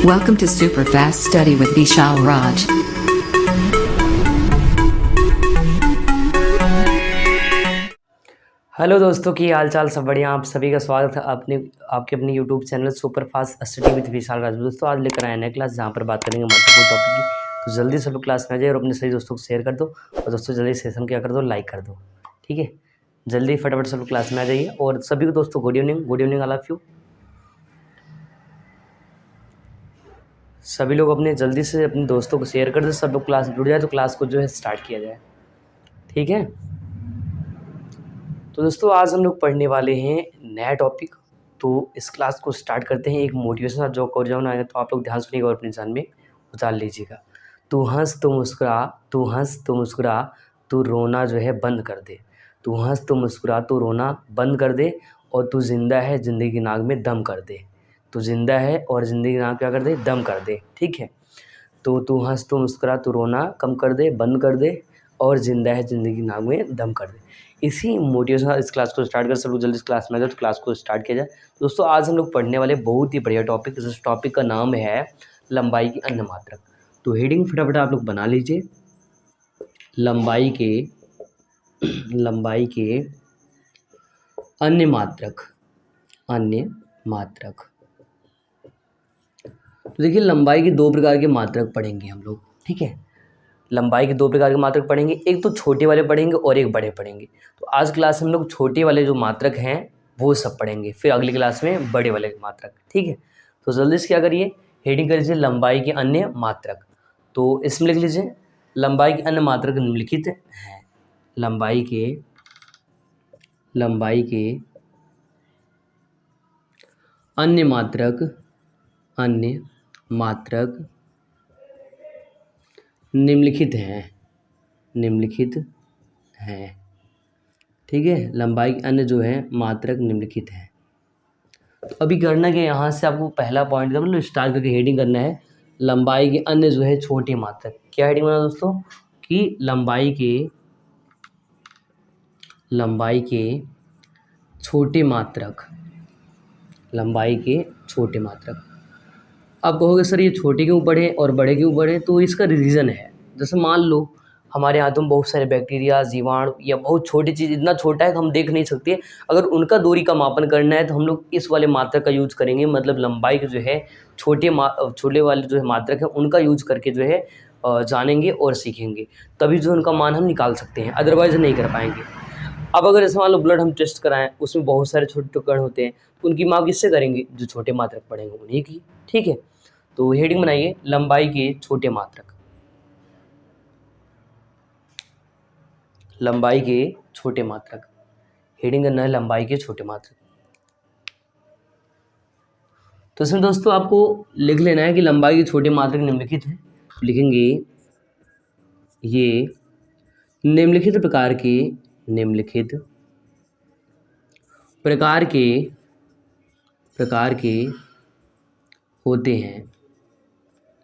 Welcome to Superfast Study with Vishal Raj. Hello दोस्तों, की हाल चाल सब बढ़िया। आप सभी का स्वागत है आपके अपने YouTube channel super fast study with Vishal Raj. दोस्तों आज लेकर आए नए क्लास जहाँ पर बात करेंगे महत्वपूर्ण टॉपिक की। तो जल्दी सब क्लास में आ जाए और अपने सही दोस्तों को शेयर कर दो। और दोस्तों जल्दी सेशन क्या कर दो, लाइक कर दो। ठीक है, जल्दी फटाफट सब क्लास में आ जाइए। और सभी को दोस्तों good evening all of you. सभी लोग अपने जल्दी से अपने दोस्तों को शेयर कर दो, सब लोग क्लास में जुड़ जाए तो क्लास को जो है स्टार्ट किया जाए। ठीक है, तो दोस्तों आज हम लोग पढ़ने वाले हैं नया टॉपिक। तो इस क्लास को स्टार्ट करते हैं। एक मोटिवेशन जो कर जाऊँ ना, तो आप लोग ध्यान सुनिएगा और अपने जान में उतार लीजिएगा। तू हंस तो मुस्कुरा, तू हंस तो मुस्कुरा, तू रोना जो है बंद कर दे। तू हंस तो मुस्कुरा, तू रोना बंद कर दे। और तू जिंदा है, ज़िंदगी की नाक में दम कर दे। तू जिंदा है और ज़िंदगी की नाक क्या कर दे, दम कर दे। ठीक है, तो तू हंस तो मुस्कुरा, तू रोना कम कर दे, बंद कर दे, और ज़िंदा है ज़िंदगी की नाक में दम कर दे। इसी मोटिवेशन इस क्लास को स्टार्ट कर। सब लोग जल्दी इस क्लास में आ जाए तो क्लास को स्टार्ट किया जाए। दोस्तों आज हम लोग पढ़ने वाले बहुत ही बढ़िया टॉपिक। इस टॉपिक का नाम है लंबाई की अन्य मात्रक। तो हेडिंग फटाफट आप लोग बना लीजिए। लंबाई के अन्य मात्रक। तो देखिए लंबाई के दो प्रकार के मात्रक पढ़ेंगे हम लोग। ठीक है, लंबाई के दो प्रकार के मात्रक पढ़ेंगे। एक तो छोटे वाले पढ़ेंगे और एक बड़े पढ़ेंगे। तो आज क्लास में हम लोग छोटे वाले जो मात्रक हैं वो सब पढ़ेंगे, फिर अगली क्लास में बड़े वाले मात्रक। ठीक है, तो जल्दी से क्या करिए, हेडिंग कर लीजिए लंबाई के अन्य मात्रक। तो इसमें लिख लीजिए लंबाई के अन्य मात्रक निम्नलिखित हैं। लंबाई के अन्य मात्रक निम्नलिखित हैं। ठीक है, लंबाई के अन्य जो है मात्रक निम्नलिखित हैं। तो अभी करना क्या, यहाँ से आपको पहला पॉइंट मतलब स्टार्ट करके हेडिंग करना है लंबाई के अन्य जो है छोटे मात्रक। क्या हेडिंग बना दोस्तों कि लंबाई के छोटे मात्रक। आप कहोगे सर ये छोटे क्यों पढ़े और बड़े क्यों पढ़े, तो इसका रीज़न है। जैसे मान लो हमारे हाथों में बहुत सारे बैक्टीरिया, जीवाणु या बहुत छोटी चीज़, इतना छोटा है कि हम देख नहीं सकते। अगर उनका दूरी का मापन करना है तो हम लोग इस वाले मात्रक का यूज करेंगे। मतलब लंबाई के जो है छोटे वाले जो है मात्रक है उनका यूज करके जो है जानेंगे और सीखेंगे, तभी जो उनका मान हम निकाल सकते हैं, अदरवाइज नहीं कर पाएंगे। अब अगर जैसे मान लो ब्लड हम टेस्ट कराएं, उसमें बहुत सारे छोटे कण होते हैं, तो उनकी माप किससे करेंगे, जो छोटे मात्रक पढ़ेंगे उन्हीं की। ठीक है, तो हेडिंग बनाइए लंबाई के छोटे मात्रक। लंबाई के छोटे मात्रक, हेडिंग करना है लंबाई के छोटे मात्रक। तो इसमें दोस्तों आपको लिख लेना है कि लंबाई के छोटे मात्रक निम्नलिखित हैं। लिखेंगे ये निम्नलिखित प्रकार के होते हैं।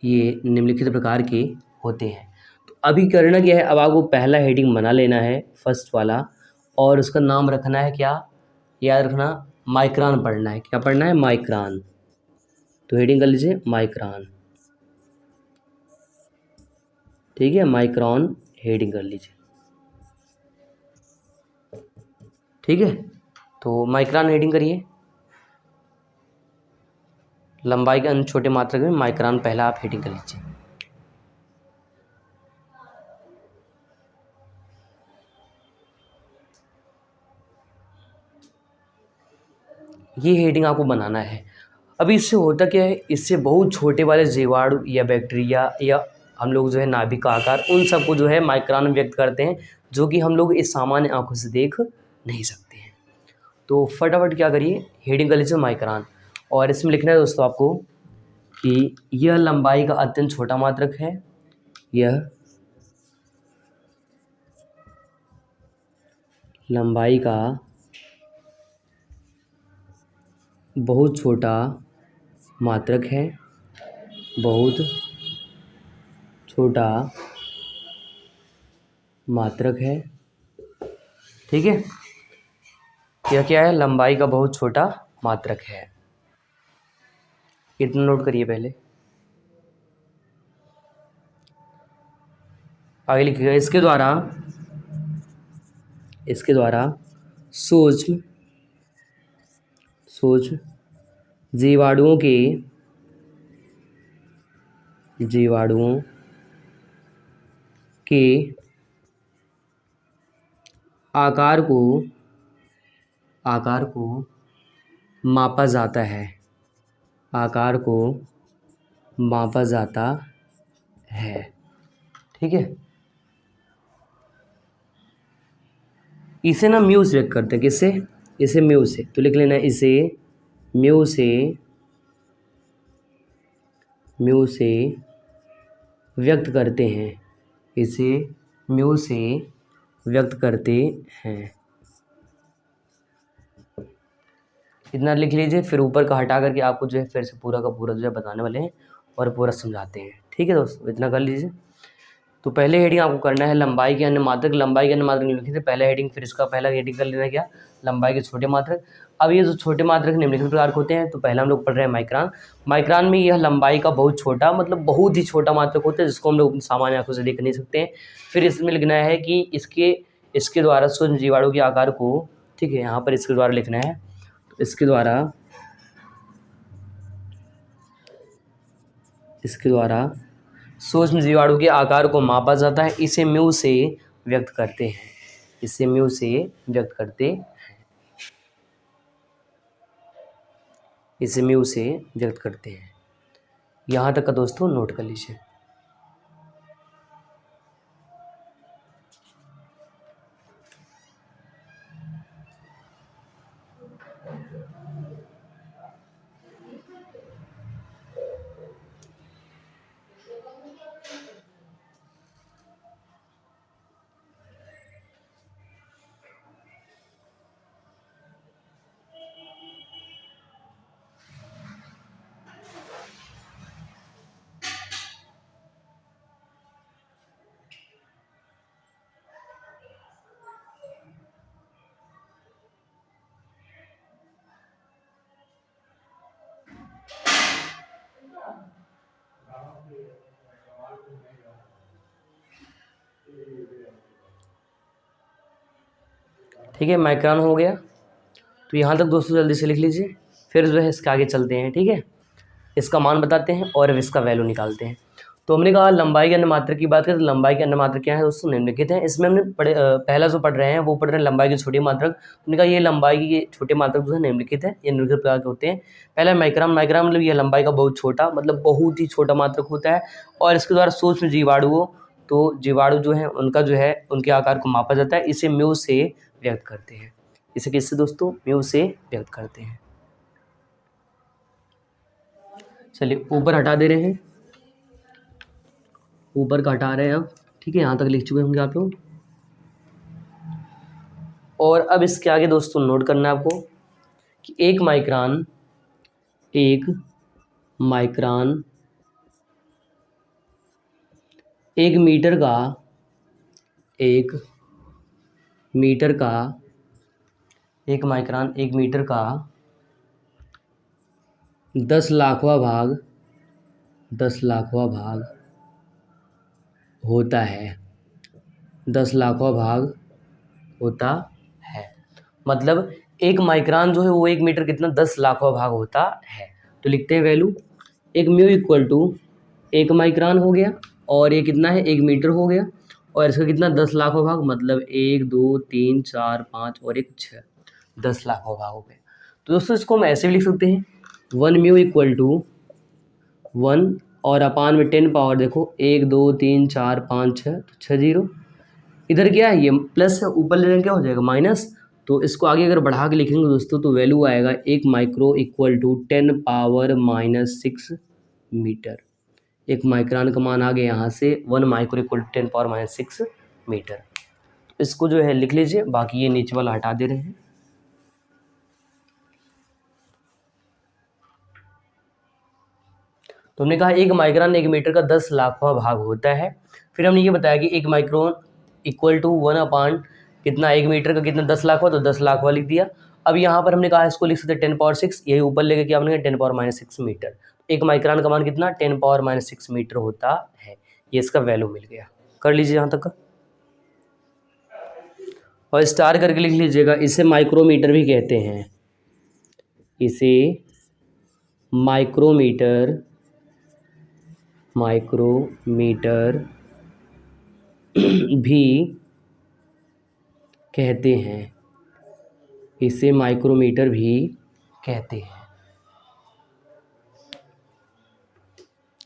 ये निम्नलिखित प्रकार के होते हैं। तो अभी करना क्या है, अब आपको पहला हेडिंग बना लेना है फर्स्ट वाला, और उसका नाम रखना है क्या, याद रखना, माइक्रोन पढ़ना है। क्या पढ़ना है, माइक्रोन। तो हेडिंग कर लीजिए माइक्रोन। ठीक है, माइक्रोन हेडिंग कर लीजिए। ठीक है, तो माइक्रोन हेडिंग करिए। लंबाई के अन्य छोटे मात्रक में माइक्रोन पहला आप हेडिंग कर लीजिए। ये हेडिंग आपको बनाना है। अभी इससे होता क्या है, इससे बहुत छोटे वाले जीवाणु या बैक्टीरिया या हम लोग जो है नाभिक का आकार, उन सबको जो है माइक्रोन में व्यक्त करते हैं, जो कि हम लोग इस सामान्य आंखों से देख नहीं सकते हैं। तो फटाफट क्या करिए, हेडिंग कर लीजिए माइक्रोन। और इसमें लिखना है दोस्तों आपको कि यह लंबाई का अत्यंत छोटा मात्रक है। यह लंबाई का बहुत छोटा मात्रक है। बहुत छोटा मात्रक है। ठीक है, यह क्या है, लंबाई का बहुत छोटा मात्रक है। इतना नोट करिए पहले। आगे लिखिएगा, इसके द्वारा सूक्ष्म जीवाणुओं के आकार को मापा जाता है। ठीक है, इसे ना म्यू से व्यक्त करते हैं। किससे? इसे म्यू से। तो लिख लेना, इसे म्यू से व्यक्त करते हैं। इसे म्यू से व्यक्त करते हैं। इतना लिख लीजिए, फिर ऊपर का हटा करके आपको जो है फिर से पूरा का पूरा जो है बताने वाले हैं और पूरा समझाते हैं। ठीक है दोस्तों, इतना कर लीजिए। तो पहले हेडिंग आपको करना है लंबाई के अन्य मात्रक निम्नलिखित है। पहला हेडिंग, फिर इसका पहला हेडिंग कर लेना क्या, लंबाई के छोटे मात्रक। अब ये जो छोटे मात्रक निम्नलिखित प्रकार के होते हैं, तो पहला हम लोग पढ़ रहे हैं माइक्रान में यह लंबाई का बहुत छोटा, मतलब बहुत ही छोटा मात्रक होता है, जिसको हम लोग सामान्य आंखों से देख नहीं सकते हैं। फिर इसमें लिखना है कि इसके द्वारा सूक्ष्म जीवाणु के आकार को, ठीक है, यहाँ पर इसके द्वारा लिखना है, तो इसके द्वारा सूक्ष्म जीवाणु के आकार को मापा जाता है। इसे म्यू से व्यक्त करते हैं। यहाँ तक का दोस्तों नोट कर लीजिए। ठीक है, माइक्रोन हो गया। तो यहाँ तक दोस्तों जल्दी से लिख लीजिए, फिर जो है इसके आगे चलते हैं। ठीक है, इसका मान बताते हैं और इसका वैल्यू निकालते हैं। तो हमने कहा लंबाई के अन्य मात्रक की बात करें, तो लंबाई के अन्य मात्रक क्या है दोस्तों, निम्नलिखित है। इसमें हमने पहला जो पढ़ रहे हैं वो पढ़ रहे हैं लंबाई के छोटे मात्रक। हमने कहा ये लंबाई के छोटे मात्रक जो है निम्नलिखित है, ये निम्नलिखित प्रकार के होते हैं। पहला माइक्रोन मतलब यह लंबाई का बहुत छोटा, मतलब बहुत ही छोटा मात्रक होता है, और इसके द्वारा सूक्ष्म जीवाणुओं, तो जीवाणु जो है उनका जो है उनके आकार को मापा जाता है। इसे म्यू से व्यक्त करते हैं। इसे किससे दोस्तों, म्यू से व्यक्त करते हैं। चलिए ऊपर हटा दे रहे हैं, ऊपर का हटा रहे हैं अब। ठीक है, यहाँ तक लिख चुके होंगे आप लोग। और अब इसके आगे दोस्तों नोट करना है आपको कि एक माइक्रोन 1 मीटर का 10 लाखवां भाग होता है। 10 लाखवां भाग होता है, मतलब एक माइक्रोन जो है वो 1 मीटर कितना 10 लाखवां भाग होता है। तो लिखते हैं वैल्यू, एक म्यू इक्वल टू 1 माइक्रोन हो गया, और ये कितना है 1 मीटर हो गया, और इसका कितना 10 लाखवां भाग, मतलब 1 2 3 4 5 और 1 6, 10 लाखवां भाग हो गया। तो दोस्तों इसको हम ऐसे भी लिख सकते हैं, 1 म्यू इक्वल टू 1 और अपान में 10 पावर, देखो 1 2 3 4 5 6, तो 6 जीरो। इधर क्या है, ये प्लस है, ऊपर ले जाएंगे क्या हो जाएगा माइनस। तो इसको आगे अगर बढ़ा के लिखेंगे दोस्तों, तो वैल्यू आएगा 1 micro equal to 10 power -6 metre. एक माइक्रोन का मान आ गया यहाँ से 1 micro equal to 10 power -6 metre. इसको जो है लिख लीजिए, बाकी ये नीचे वाला हटा दे रहे हैं। तो हमने कहा एक माइक्रोन 1 मीटर का 10 लाखवां भाग होता है। फिर हमने ये बताया कि 1 माइक्रोन इक्वल टू 1 अपान कितना 1 मीटर का कितना 10 लाखवां, तो 10 लाखवां लिख दिया। अब यहाँ पर हमने कहा इसको लिख सकते 10 पावर 6, यही ऊपर लेके क्या हमने 10 पावर -6 मीटर। एक माइक्रोन का मान कितना 10 पावर -6 मीटर होता है। ये इसका वैल्यू मिल गया। कर लीजिए यहाँ तक का, और स्टार करके लिख लीजिएगा। इसे माइक्रोमीटर भी कहते हैं, इसे माइक्रोमीटर भी कहते हैं, इसे माइक्रोमीटर भी कहते हैं,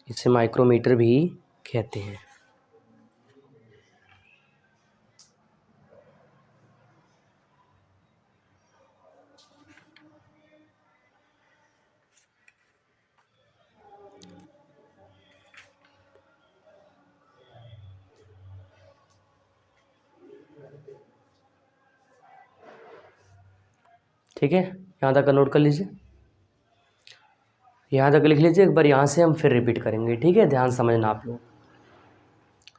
इसे माइक्रोमीटर भी कहते हैं। ठीक है, यहाँ तक का नोट कर लीजिए, यहाँ तक लिख लीजिए। एक बार यहाँ से हम फिर रिपीट करेंगे, ठीक है, ध्यान समझना आप लोग।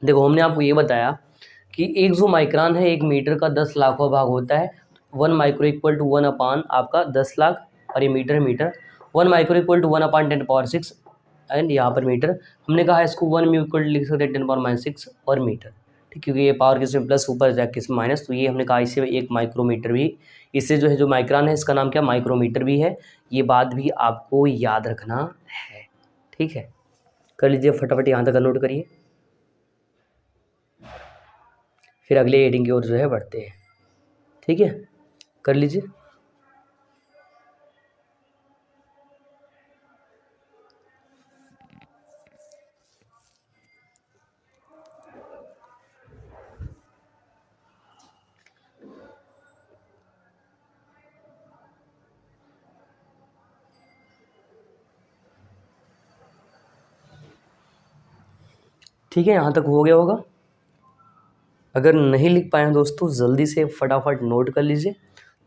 देखो हमने आपको ये बताया कि एक जो माइक्रोन है 1 मीटर का 10 लाखवां भाग होता है। 1 माइक्रो इक्वल टू 1 अपान आपका 10 लाख, और ये metre 1 micro equal to 1 upon 10⁻6, and यहाँ पर मीटर। हमने कहा इसको 1 म्यू इक्वल लिख सकते हैं 10⁻6 और मीटर, ठीक, क्योंकि ये पावर किसमें प्लस ऊपर जाए किसमें माइनस, तो ये हमने कहा इसे एक माइक्रोमीटर भी, इससे जो है जो माइक्रोन है इसका नाम क्या, माइक्रोमीटर भी है। ये बात भी आपको याद रखना है, ठीक है। कर लीजिए फटाफट, यहाँ तक नोट करिए, फिर अगले हेडिंग की ओर जो है बढ़ते हैं, ठीक है, कर लीजिए। ठीक है, यहाँ तक हो गया होगा। अगर नहीं लिख पाए हैं दोस्तों, जल्दी से फटाफट नोट कर लीजिए,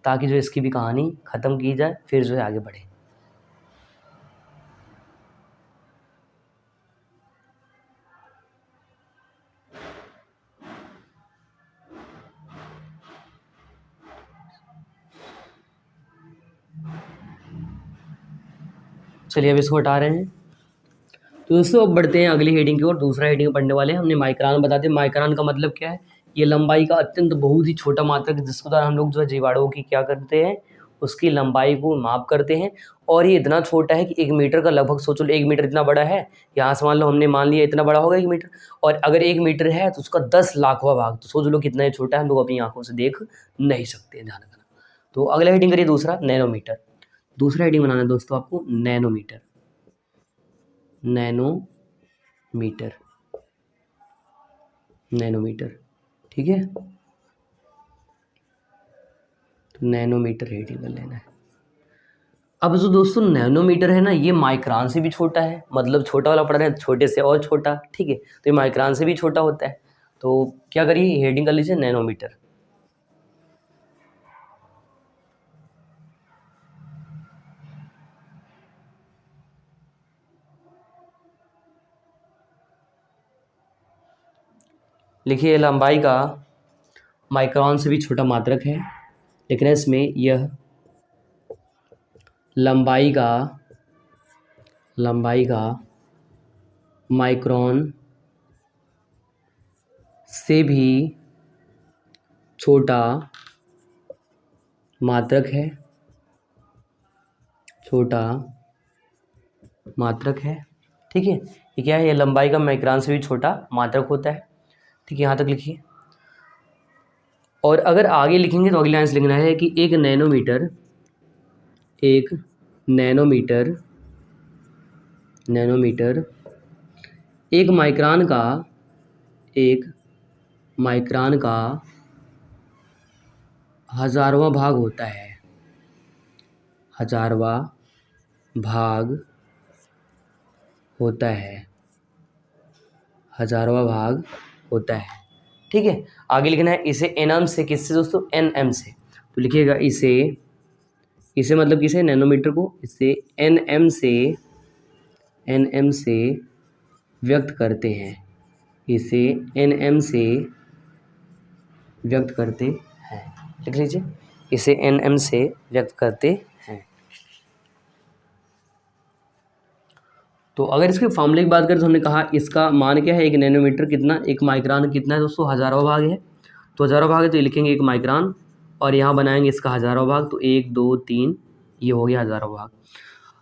ताकि जो इसकी भी कहानी ख़त्म की जाए, फिर जो है आगे बढ़े। चलिए अब इसको हटा रहे हैं। तो दोस्तों अब बढ़ते हैं अगली हेडिंग की ओर। दूसरा हेडिंग पढ़ने वाले हैं। हमने माइक्रोन बता दें, माइक्रोन का मतलब क्या है, ये लंबाई का अत्यंत बहुत ही छोटा मात्रक, जिसके द्वारा हम लोग जो है जीवाणुओं की क्या करते हैं, उसकी लंबाई को माप करते हैं। और ये इतना छोटा है कि 1 मीटर का लगभग, सोचो 1 मीटर इतना बड़ा है, यहाँ से मान लो हमने मान लिया इतना बड़ा होगा 1 मीटर, और अगर 1 मीटर है तो उसका 10 लाखवां भाग, तो सोच लो कितना ही छोटा है, हम लोग अपनी आंखों से देख नहीं सकते, ध्यान रखना। तो अगला हेडिंग करिए दूसरा, नैनोमीटर। दूसरा हेडिंग बनाना है दोस्तों आपको, नैनोमीटर, नैनोमीटर, नैनोमीटर, ठीक है। तो नैनोमीटर हेडिंग कर लेना है। अब जो दोस्तों नैनोमीटर है ना, ये माइक्रोन से भी छोटा है, मतलब छोटा वाला पढ़ रहे हैं, छोटे से और छोटा, ठीक है, तो ये माइक्रोन से भी छोटा होता है। तो क्या करिए, हेडिंग कर लीजिए नैनोमीटर। लिखिए लंबाई का माइक्रोन से भी छोटा मात्रक है, लेकिन इसमें यह लंबाई का माइक्रोन से भी छोटा मात्रक है, छोटा मात्रक है, ठीक है। ये क्या है, ये लंबाई का माइक्रोन से भी छोटा मात्रक होता है, ठीक है, यहाँ तक लिखिए। और अगर आगे लिखेंगे तो अगली लाइन से लिखना है कि एक नैनोमीटर एक माइक्रोन का हजारवां भाग होता है, हजारवां भाग होता है, हजारवां भाग होता है, ठीक है। आगे लिखना है इसे एनएम से, किससे दोस्तों, एनएम से। तो लिखिएगा इसे मतलब किसे, नैनोमीटर को, इसे एनएम से व्यक्त करते हैं, इसे एनएम से व्यक्त करते हैं, लिख लीजिए, इसे एनएम से व्यक्त करते हैं। तो अगर इसके फॉर्मूले की बात करें तो हमने कहा इसका मान क्या है, 1 नैनोमीटर कितना, 1 माइक्रोन कितना है दोस्तों, हज़ारों भाग है। तो हज़ारों भाग है तो ये लिखेंगे 1 माइक्रोन और यहाँ बनाएंगे इसका हज़ारों भाग, तो 1 2 3 ये हो गया हज़ारों भाग।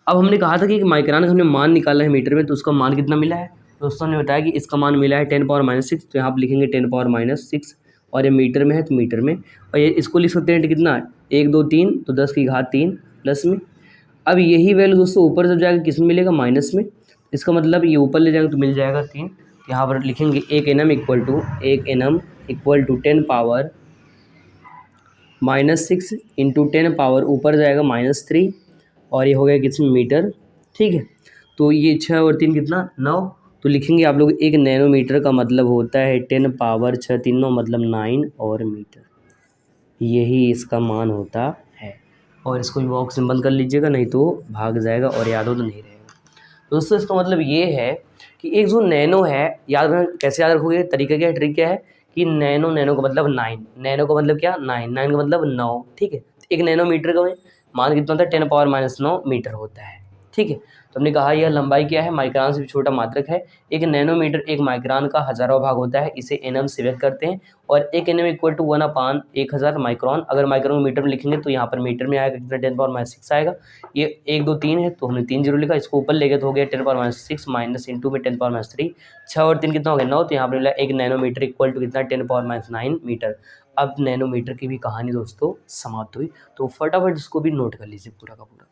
अब हमने कहा था कि 1 माइक्रोन का हमने मान निकाला है मीटर में, तो उसका मान कितना मिला है दोस्तों, हमने बताया कि इसका मान मिला है 10⁻⁻6, तो यहाँ पर लिखेंगे 10⁻⁻6 और ये मीटर में है तो मीटर में, और ये इसको लिख सकते हैं कितना 1 2 3 तो 10 की घात 3 प्लस में। अब यही वैल्यू दोस्तों ऊपर जब जाएगा किस में मिलेगा, माइनस में। इसका मतलब ये ऊपर ले जाएंगे तो मिल जाएगा 3। यहाँ पर लिखेंगे 1 nm equal to 10⁻⁻6 into 10 power ऊपर जाएगा -3 और ये हो गया किस में, मीटर। ठीक है, तो ये 6 और 3 कितना 9, तो लिखेंगे आप लोग 1 नैनोमीटर का मतलब होता है 10 पावर 6 3 9 मतलब 9 और मीटर, यही इसका मान होता है। और इसको भी बॉक्स में बंद कर लीजिएगा, नहीं तो भाग जाएगा और याद हो तो नहीं रहेगा। दोस्तों इसका मतलब ये है कि एक जो नैनो है, याद रखना, कैसे याद रखोगे, तरीका क्या है, ट्रिक क्या है कि नैनो का मतलब 9, नैनो का मतलब क्या 9 का मतलब 9। ठीक है, एक नैनोमीटर का मान कितना होता है, 10⁻⁹ मीटर होता है। ठीक है, तो हमने कहा यह लंबाई क्या है, माइक्रोन से भी छोटा मात्रक है। एक नैनोमीटर 1 माइक्रोन का हज़ारों भाग होता है, इसे एनएम से व्यक्त करते हैं। और 1 nm इक्वल टू 1/1000 माइक्रोन। अगर माइक्रोन मीटर में लिखेंगे तो यहाँ पर मीटर में आएगा कितना, 10⁻6 आएगा। ये 1 2 3 है तो हमने 3 जीरो लिखा, इसको ऊपर ले गए तो हो गया 10⁻6 माइनस इंटू में 10⁻3, 6 और 3 कितना हो गया 9, तो यहाँ पर मिला 1 नैनोमीटर इक्वल टू कितना, 10⁻9 मीटर। अब नैनोमीटर की भी कहानी दोस्तों समाप्त हुई, तो फटाफट इसको भी नोट कर लीजिए पूरा का पूरा।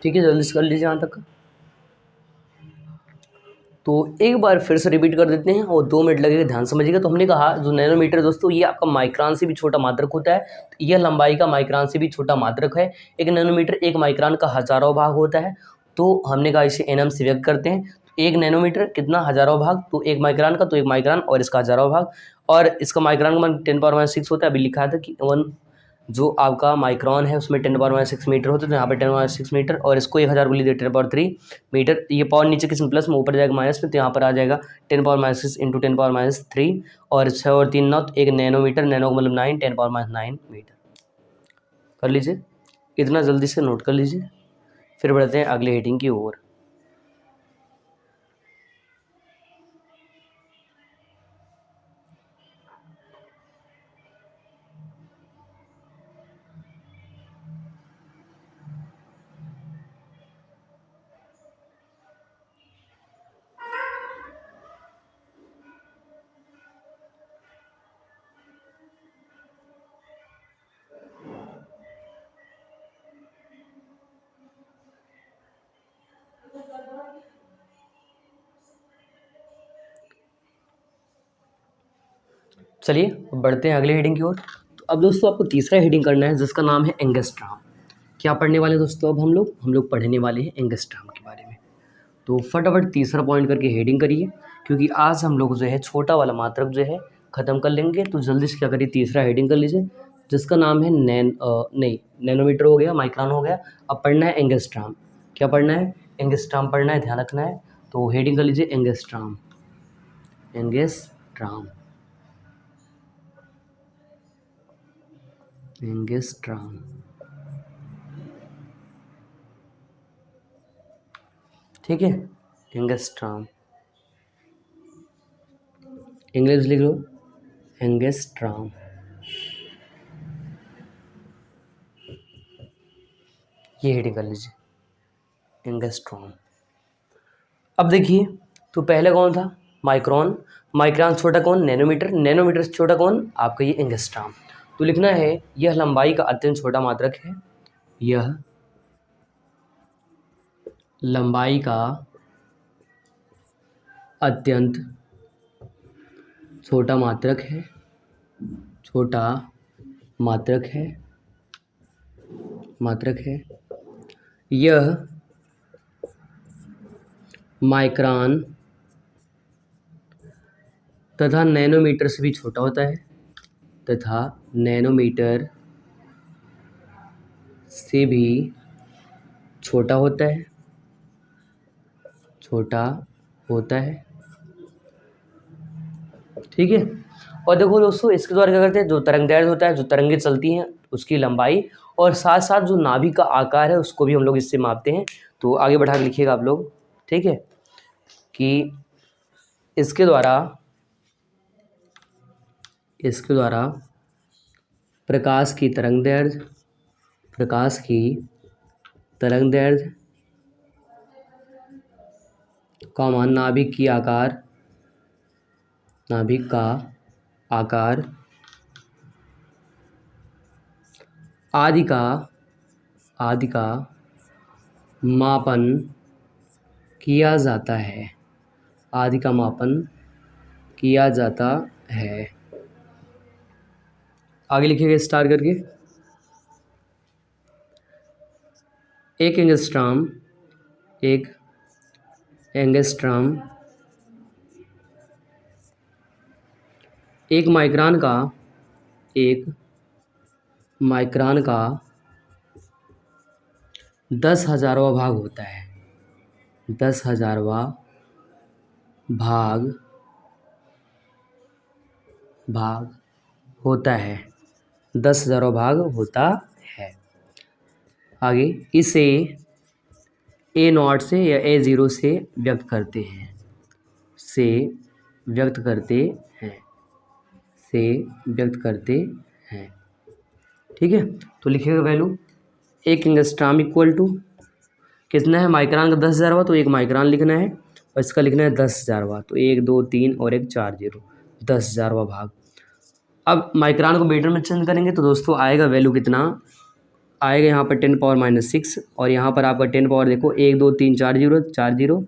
ठीक है, जल्दी से कर लीजिए यहाँ तक। तो एक बार फिर से रिपीट कर देते हैं और 2 मिनट लगेगा, ध्यान समझिएगा। तो हमने कहा जो नैनोमीटर दोस्तों ये आपका माइक्रोन से भी छोटा मात्रक होता है, तो यह लंबाई का माइक्रोन से भी छोटा मात्रक है। एक नैनोमीटर 1 माइक्रोन का हज़ारों भाग होता है, तो हमने कहा इसे एनएम से व्यक्त करते हैं। तो 1 नैनोमीटर कितना, हज़ारों भाग, तो 1 माइक्रोन का तो 1 माइक्रोन और इसका हज़ारों भाग, और इसका माइक्रोन का मान 10⁻6 होता है। अभी लिखा था कि 1 जो आपका माइक्रोन है उसमें 10⁻6 मीटर होता है, तो यहाँ पर 10⁻6 मीटर और इसको 1000 को लीजिए 10⁻3 मीटर। ये पावर नीचे किस में प्लस में, ऊपर जाएगा माइनस में, तो यहाँ पर आ जाएगा 10⁻6 इंटू 10⁻3 और 6 और 3 9, तो 1 नैनोमीटर, नैनो का मतलब 9, 10⁻9 मीटर। कर लीजिए, इतना जल्दी से नोट कर लीजिए, फिर बढ़ते हैं अगले हेडिंग की ओर। चलिए अब बढ़ते हैं अगले हेडिंग की ओर। तो अब दोस्तों आपको तीसरा हेडिंग करना है जिसका नाम है एंगस्ट्राम। क्या पढ़ने वाले दोस्तों, अब हम लोग पढ़ने वाले हैं एंगस्ट्राम के बारे में। तो फटाफट तीसरा पॉइंट करके हेडिंग करिए, क्योंकि आज हम लोग जो है छोटा वाला मात्रक जो है ख़त्म कर लेंगे। तो जल्दी से क्या करिए, तीसरा हेडिंग कर लीजिए जिसका नाम है नैनोमीटर हो गया, माइक्रोन हो गया। अब पढ़ना है एंगस्ट्राम। क्या पढ़ना है, एंगस्ट्राम पढ़ना है, ध्यान रखना है। तो हेडिंग कर लीजिए एंगस्ट्राम, एंगस्ट्राम। एंगस्ट्राम। ठीक है, एंगस्ट्राम, इंग्लिश लिख लो, एंगस्ट्राम। ये हेडिंग कर लीजिए, एंगस्ट्रॉम। अब देखिए, तो पहले कौन था, माइक्रोन, माइक्रोन छोटा कौन, नैनोमीटर, नैनोमीटर से छोटा कौन, आपका ये एंगस्ट्रॉम। तो लिखना है यह लंबाई का अत्यंत छोटा मात्रक है, यह लंबाई का अत्यंत छोटा मात्रक है, छोटा मात्रक है, मात्रक है। यह माइक्रोन तथा नैनोमीटर से भी छोटा होता है, तथा नैनोमीटर से भी छोटा होता है, छोटा होता है। ठीक है, और देखो दोस्तों, इसके द्वारा क्या करते हैं, जो तरंगदैर्घ्य होता है, जो तरंगें चलती हैं उसकी लंबाई, और साथ साथ जो नाभिक का आकार है उसको भी हम लोग इससे मापते हैं। तो आगे बढ़ा के लिखिएगा आप लोग, ठीक है, कि इसके द्वारा प्रकाश की तरंगदैर्घ्य, प्रकाश की तरंगदैर्घ्य का मान, नाभिक की आकार, नाभिक का आकार आदि का मापन किया जाता है, आदि का मापन किया जाता है। आगे लिखिएगा स्टार करके, एक एंगस्ट्रॉम, एक एंगस्ट्रॉम एक माइक्रोन का, एक माइक्रोन का 10,000वां भाग होता है, 10,000वां भाग होता है, 10,000वां भाग होता है। आगे इसे A0 से या A0 से व्यक्त करते हैं, से व्यक्त करते हैं, से व्यक्त करते हैं। ठीक है, तो लिखिएगा वैल्यू, एक एंगस्ट्रॉम इक्वल टू कितना है, माइक्रोन का 10,000वां, तो एक माइक्रोन लिखना है और इसका लिखना है 10,000वां, तो 1 2 3 और एक 4 0, 10,000वां भाग। अब माइक्रोन को मीटर में चेंज करेंगे तो दोस्तों आएगा वैल्यू कितना आएगा, यहाँ पर 10⁻⁻6 और यहाँ पर आपका 10 पावर देखो 1 2 3 4 0 4 0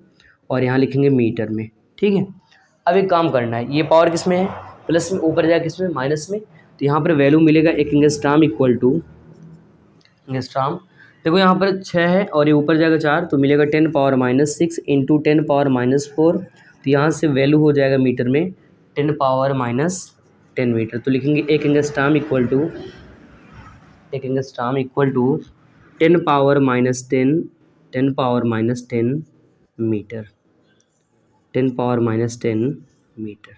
और यहाँ लिखेंगे मीटर में। ठीक है, अब एक काम करना है, ये पावर किस में है, प्लस में, ऊपर जाए किस में, माइनस में, तो यहाँ पर वैल्यू मिलेगा एक एंगस्ट्रॉम इक्वल टू, एंगस्ट्रॉम देखो यहाँ पर 6 है और ये ऊपर जाएगा 4, तो मिलेगा 10⁻⁻6 इंटू 10⁻⁻4, तो यहाँ से वैल्यू हो जाएगा मीटर में 10⁻10 मीटर। तो लिखेंगे एक एंगस्ट्रॉम इक्वल टू, एक angstrom equal to 10⁻10 10⁻10 metre, 10⁻10 metre.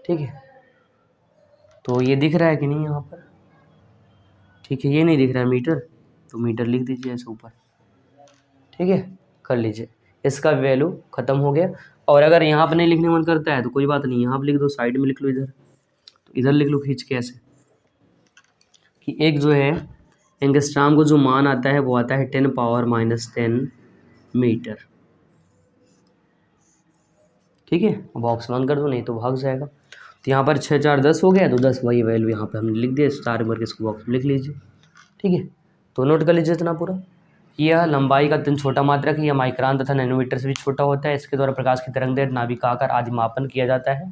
ठीक है, तो ये दिख रहा है कि नहीं यहाँ पर, ठीक है, ये नहीं दिख रहा है मीटर, तो मीटर लिख दीजिए ऐसे ऊपर। ठीक है, कर लीजिए, इसका वैल्यू ख़त्म हो गया। और अगर यहाँ पर नहीं लिखने मन करता है तो कोई बात नहीं, यहाँ पर लिख दो, साइड में लिख लो इधर, तो इधर लिख लो खींच के ऐसे, कि एक जो है एंगस्ट्रॉम को जो मान आता है वो आता है 10⁻10 मीटर। ठीक है, बॉक्स बंद कर दो नहीं तो भाग जाएगा। तो यहाँ पर 6 4 10 हो गया, तो 10 वही वैल्यू यहाँ पर हमने लिख दिया, स्टार करके इसको बॉक्स में लिख लीजिए। ठीक है, तो नोट कर लीजिए इतना पूरा। यह लंबाई का अत्यंत छोटा मात्रक है, यह माइक्रोन तथा नैनोमीटर से भी छोटा होता है। इसके द्वारा प्रकाश की तरंगदैर्घ्य, नाभिक का आकार आदि मापन किया जाता है।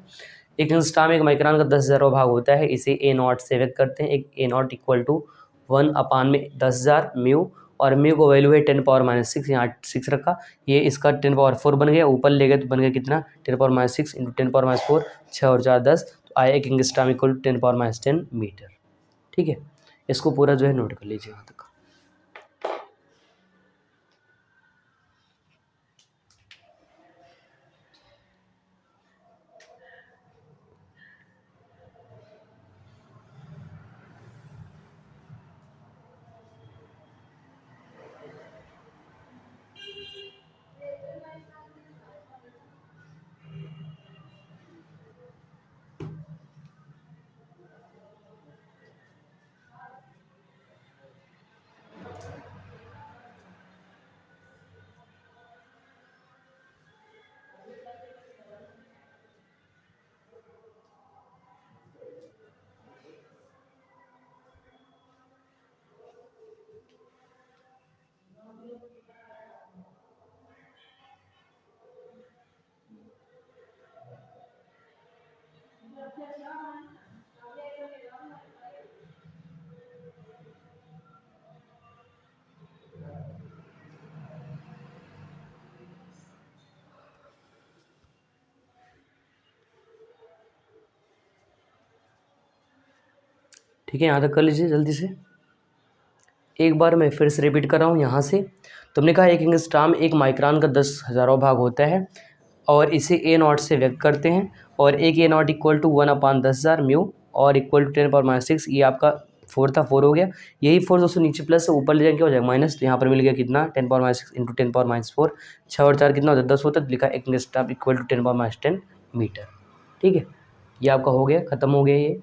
एक एंगस्ट्रॉम एक माइक्रोन का 10,000वां भाग होता है, इसे A0 से व्यक्त करते हैं। एक A0 इक्वल टू 1/10,000 म्यू, और म्यू को वैल्यू है 10⁻6, यहाँ 6 रखा, ये इसका 10⁻4 बन गया, ऊपर ले गए तो बन गया कितना 10⁻6 इंटू 10⁻4, 6 और 4 10, तो आया एक एंगस्ट्रॉम इक्वल टू 10⁻10 मीटर। ठीक है, इसको पूरा जो है नोट कर लीजिए यहाँ तक। ठीक है, यहाँ तक कर लीजिए जल्दी से। एक बार मैं फिर से रिपीट कर रहा हूँ यहाँ से। तुमने कहा एक एंगस्ट्राम एक माइक्रोन का 10,000वां भाग होता है और इसे ए नॉट से व्यक्त करते हैं, और एक ए नॉट इक्वल टू 1/10,000 म्यू और इक्वल टू 10⁻⁶। ये आपका 4 था, 4 हो गया। यही 4 दोस्तों नीचे प्लस से ऊपर ले जाएंगे, क्या हो जाएगा माइनस। तो यहाँ पर मिल गया कितना 10⁻6 इंटू 10⁻4, 6 और 4 कितना होता है 10 होता है। तो लिखा एक एंगस्ट्राम इक्वल टू 10⁻10 मीटर। ठीक है, ये आपका हो गया, ख़त्म हो गया ये,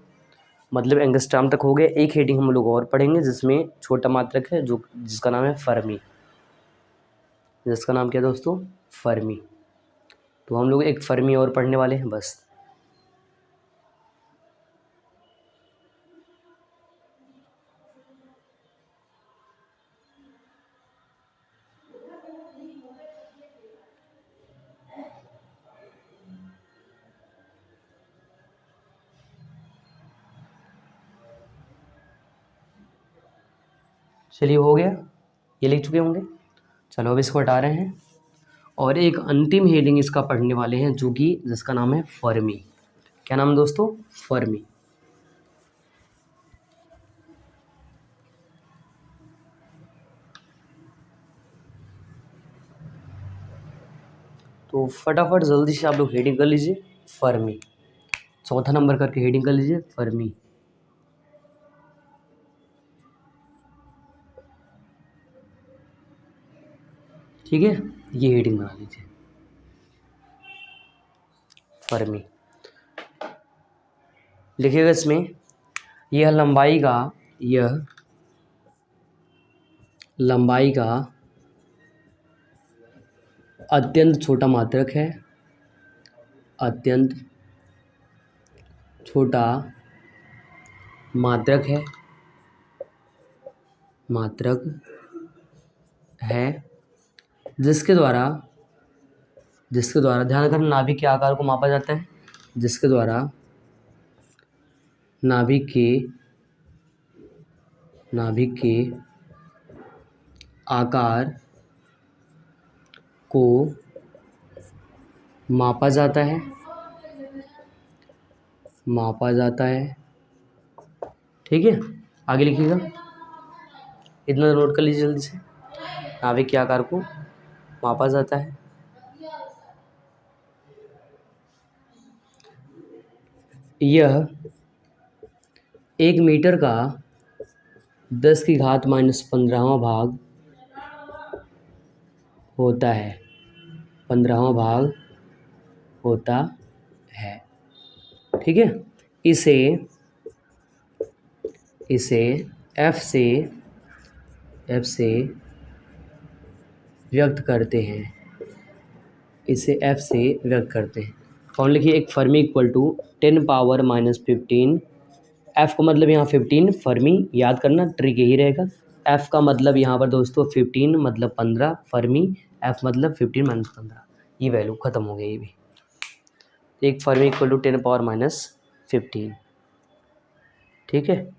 मतलब एंगस्ट्राम तक हो गया। एक हेडिंग हम लोग और पढ़ेंगे जिसमें छोटा मात्रक है, जो जिसका नाम है फर्मी। जिसका नाम क्या है दोस्तों, फर्मी। तो हम लोग एक फर्मी और पढ़ने वाले हैं बस। चलिए हो गया, ये लिख चुके होंगे। चलो अब इसको हटा रहे हैं और एक अंतिम हेडिंग इसका पढ़ने वाले हैं, जो कि जिसका नाम है फर्मी। क्या नाम है दोस्तों, फर्मी। तो फटाफट जल्दी से आप लोग हेडिंग कर लीजिए फर्मी। चौथा नंबर करके हेडिंग कर लीजिए फर्मी। ठीक है, ये हेडिंग बना लीजिए फर्मी। लिखिएगा इसमें, यह लंबाई का अत्यंत छोटा मात्रक है, अत्यंत छोटा मात्रक है, जिसके द्वारा ध्यान रखना नाभिक के आकार को मापा जाता है, जिसके द्वारा नाभिक के आकार को मापा जाता है। ठीक है, आगे लिखिएगा, इतना नोट कर लीजिए जल्दी से। नाभिक के आकार को मापा जाता है। यह 1 मीटर का 10⁻15वां भाग होता है, 15वां भाग होता है। ठीक है, इसे F से व्यक्त करते हैं, कौन लिखिए, एक फर्मी इक्वल टू 10⁻⁻15। एफ का मतलब यहाँ 15, फर्मी याद करना, ट्रिक यही रहेगा। एफ का मतलब यहाँ पर दोस्तों 15 मतलब 15, फर्मी एफ मतलब 15 - 15। ये वैल्यू ख़त्म हो गई ये भी। एक फर्मी इक्वल टू 10⁻15। ठीक है,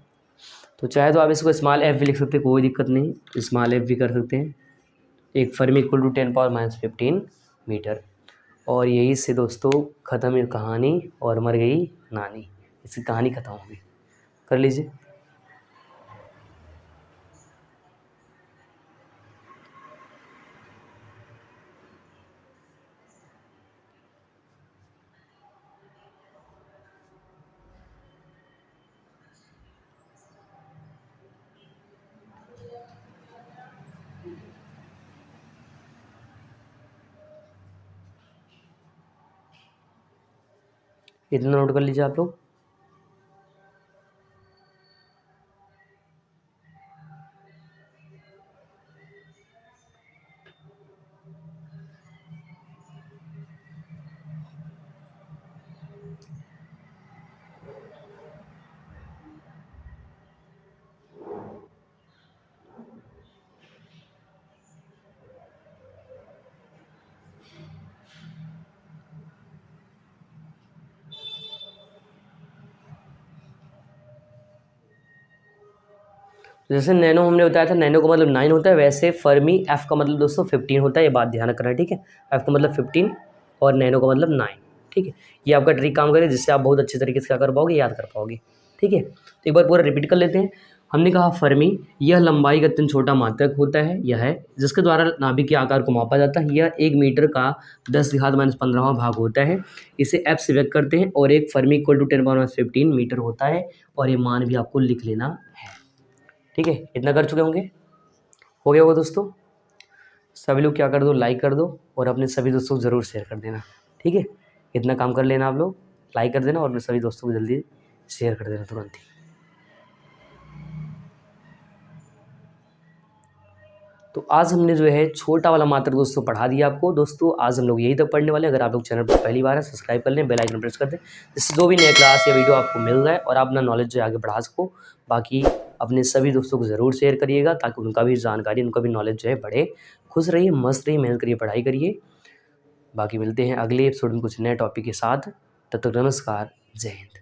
तो चाहे तो आप इसको स्मॉल एफ भी लिख सकते हैं, कोई दिक्कत नहीं, स्मॉल एफ भी कर सकते हैं। एक फर्मी इक्वल टू 10⁻15 मीटर। और यही से दोस्तों ख़त्म ये कहानी, और मर गई नानी। इसकी कहानी ख़त्म हो गई, कर लीजिए। इतना नोट कर लीजिए आप लोग। जैसे नैनो हमने बताया था, नैनो का मतलब 9 होता है, वैसे फर्मी एफ का मतलब दोस्तों 15 होता है। ये बात ध्यान रखना है, ठीक है। एफ का मतलब 15 और नैनो का मतलब 9। ठीक है, ये आपका ट्रिक काम करे, जिससे आप बहुत अच्छे तरीके से क्या कर पाओगे, याद कर पाओगे। ठीक है, तो एक बार पूरा रिपीट कर लेते हैं। हमने कहा फर्मी, यह लंबाई का अत्यंत छोटा मात्रक होता है, यह है जिसके द्वारा नाभिक के आकार को मापा जाता है। यह 1 मीटर का 10⁻15वां भाग होता है। इसे एफ से व्यक्त करते हैं और एक फर्मी इक्वल टू 10⁻15 मीटर होता है और ये मान भी आपको लिख लेना है। ठीक है, इतना कर चुके होंगे, हो गया होगा दोस्तों। सभी लोग क्या कर दो, लाइक कर दो और अपने सभी दोस्तों को ज़रूर शेयर कर देना। ठीक है, इतना काम कर लेना आप लोग, लाइक कर देना और अपने सभी दोस्तों को जल्दी शेयर कर देना तुरंत ही। तो आज हमने जो है छोटा वाला मात्रक दोस्तों पढ़ा दिया आपको। दोस्तों आज हम लोग यही तक पढ़ने वाले हैं। अगर आप लोग चैनल पर पहली बार है सब्सक्राइब कर लें, बेल आइकन प्रेस कर दें, जिससे जो भी नया क्लास या वीडियो आपको मिल रहा है और आप अपना नॉलेज जो है आगे बढ़ा सको। बाकी अपने सभी दोस्तों को ज़रूर शेयर करिएगा ताकि उनका भी जानकारी, उनका भी नॉलेज जो है बढ़े। खुश रहिए, मस्त रहिए, मेहनत करिए, पढ़ाई करिए। बाकी मिलते हैं अगले एपिसोड में कुछ नए टॉपिक के साथ। तब तक नमस्कार, जय हिंद।